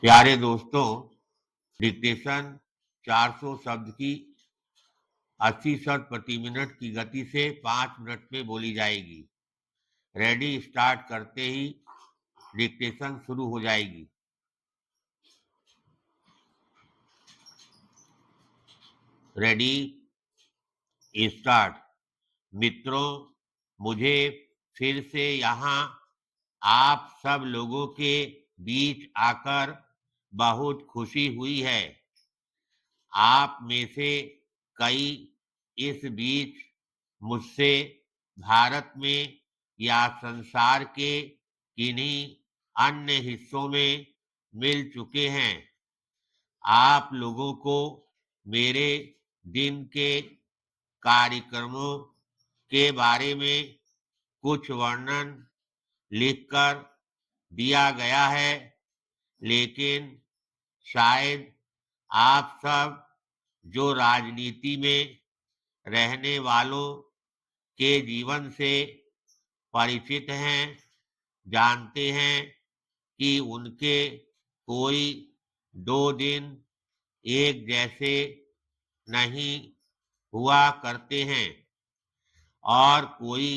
प्यारे दोस्तों, डिक्टेशन 400 शब्द की 80 शब्द प्रति मिनट की गति से 5 मिनट में बोली जाएगी। रेडी स्टार्ट करते ही डिक्टेशन शुरू हो जाएगी। Ready start. मित्रों, मुझे फिर से यहाँ आप सब लोगों के बीच आकर बहुत खुशी हुई है। आप में से कई इस बीच मुझसे भारत में या संसार के किन्हीं अन्य हिस्सों में मिल चुके हैं। आप लोगों को मेरे दिन के कार्यक्रमों के बारे में कुछ वर्णन लिखकर दिया गया है, लेकिन शायद आप सब जो राजनीति में रहने वालों के जीवन से परिचित हैं, जानते हैं कि उनके कोई 2 दिन एक जैसे नहीं हुआ करते हैं और कोई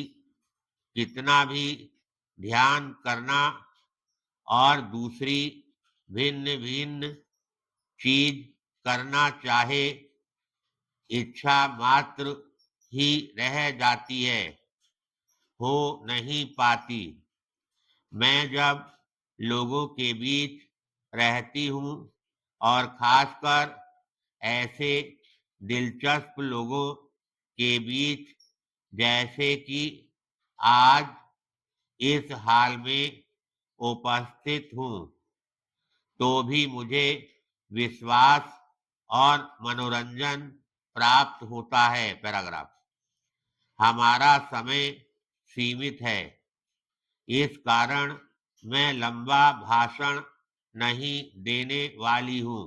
कितना भी ध्यान करना और दूसरी भिन्न भिन्न चीज करना चाहे, इच्छा मात्र ही रह जाती है, हो नहीं पाती। मैं जब लोगों के बीच रहती हूँ और खासकर ऐसे दिलचस्प लोगों के बीच जैसे कि आज इस हाल में उपस्थित हूँ, तो भी मुझे विश्वास और मनोरंजन प्राप्त होता है। पैराग्राफ। हमारा समय सीमित है, इस कारण मैं लंबा भाषण नहीं देने वाली हूँ।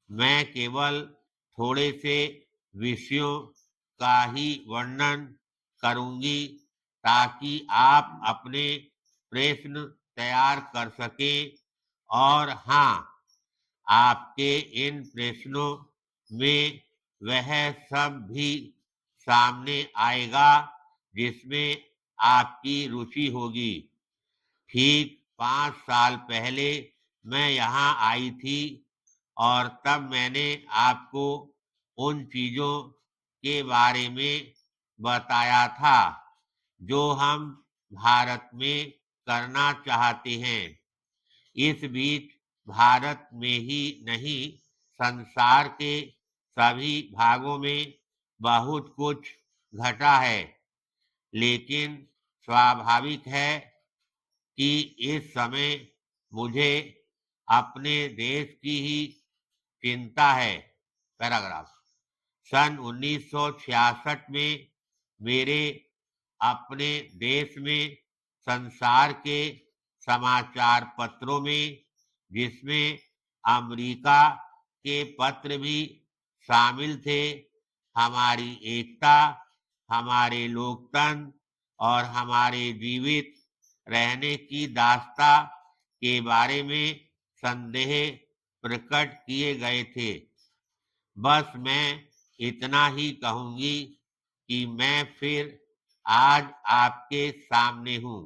मैं केवल थोड़े से विषयों का ही वर्णन करूंगी ताकि आप अपने प्रश्न तैयार कर सकें। और हाँ, आपके इन प्रश्नों में वह सब भी सामने आएगा जिसमें आपकी रुचि होगी। ठीक 5 साल पहले मैं यहाँ आई थी और तब मैंने आपको उन चीजों के बारे में बताया था जो हम भारत में करना चाहते हैं। इस बीच भारत में ही नहीं, संसार के सभी भागों में बहुत कुछ घटा है, लेकिन स्वाभाविक है कि इस समय मुझे अपने देश की ही चिंता है। पैराग्राफ। सन 1966 में मेरे अपने देश में संसार के समाचार पत्रों में, जिसमें अमेरिका के पत्र भी शामिल थे, हमारी एकता, हमारे लोकतंत्र और हमारे जीवित रहने की दास्ता के बारे में संदेह प्रकट किए गए थे। बस मैं इतना ही कहूंगी कि मैं फिर आज आपके सामने हूँ,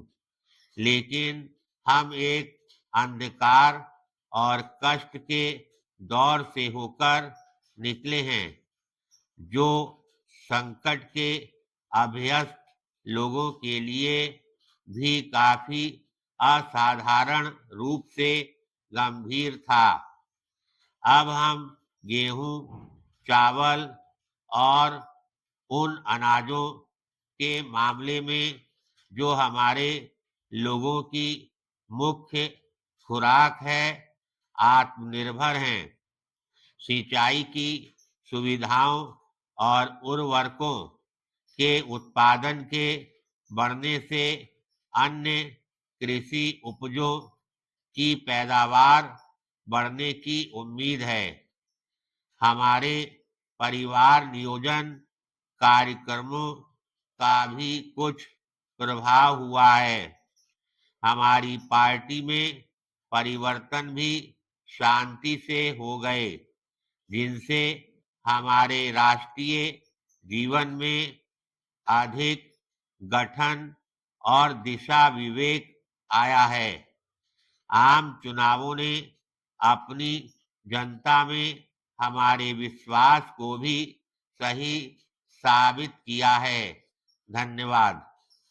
लेकिन हम एक अंधकार और कष्ट के दौर से होकर निकले हैं, जो संकट के अभ्यस्त लोगों के लिए भी काफी असाधारण रूप से गंभीर था। अब हम गेहूं, चावल और उन अनाजों के मामले में जो हमारे लोगों की मुख्य खुराक है, आत्मनिर्भर हैं। सिंचाई की सुविधाओं और उर्वरकों के उत्पादन के बढ़ने से अन्य कृषि उपजों की पैदावार बढ़ने की उम्मीद है। हमारे परिवार नियोजन कार्यक्रमों का भी कुछ प्रभाव हुआ है। हमारी पार्टी में परिवर्तन भी शांति से हो गए, जिनसे हमारे राष्ट्रीय जीवन में अधिक गठन और दिशा विवेक आया है। आम चुनावों ने अपनी जनता में हमारे विश्वास को भी सही साबित किया है। धन्यवाद।